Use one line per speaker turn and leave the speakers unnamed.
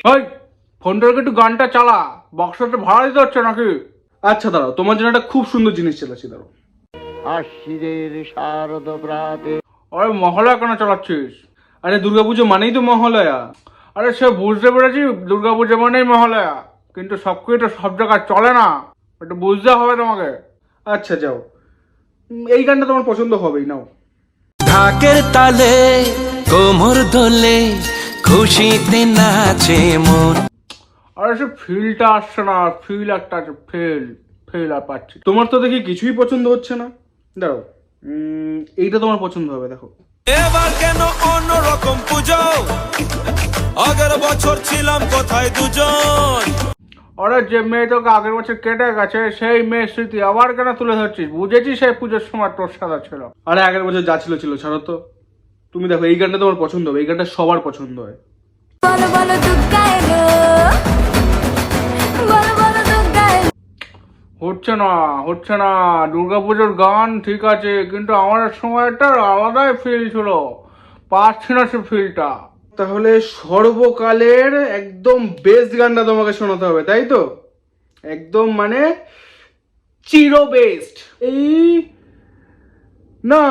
ওই ফোনটাকে একটু গানটা চালা, বক্সটা ভাড়া দিতে হচ্ছে নাকি? আচ্ছা দাঁড়াও, তোমার জন্য একটা খুব সুন্দর জিনিস চালাচ্ছি, দাঁড়াও।
আশ্বিরের শারদ প্রাতে।
আরে মহালয়া কেন চালাচ্ছিস? আরে দুর্গাপুজো মানেই তো মহালয়া। আরে সে বুঝতে পেরেছি, দুর্গাপুজো মানেই মহালয়া, কিন্তু সবকিছু তো সব জায়গায় চলে না, একটু বুঝতে হবে তোমাকে। আচ্ছা যাও, এই গানটা তোমার পছন্দ হবেই, নাও।
ঢাকের তালে কোমর দোলে খুশিতে নাচে মন।
আরে সে ফিলটা আসছে না, ফিল একটা আছে, ফিল আর পাচ্ছি। তোমার তো দেখি কিছুই পছন্দ হচ্ছে না, দাঁড়াও, এইটা তোমার পছন্দ হবে, দেখো।
এবার কেন অন্যরকম পুজো, আগের বছর ছিলাম কোথায় দুজন।
আরে যে মেয়ে তোকে আগের বছর কেটে গেছে, সেই মেয়ের স্মৃতি আবার কেন তুলে ধরছিস? বুঝেছি সেই পুজোর সময় তোর সাদা ছিল। আরে আগের বছর যা ছিল ছিল, ছাড়ো তো। তুমি দেখো, এই গানটা তোমার পছন্দ হবে, এই গানটা সবার পছন্দ হয়।
বলো বলো দুর্গা এলো, বলো বলো দুর্গা এলো।
হচ্ছে না দুর্গাপুজোর গান ঠিক আছে, কিন্তু আমার সময়টা আলাদাই ফিল ছিল, পাচ্ছি না সে ফিলটা। তাহলে সর্বকালের একদম বেস্ট গানটা তোমাকে শোনাতে হবে, তাই তো? একদম মানে চির বেস্ট। এই না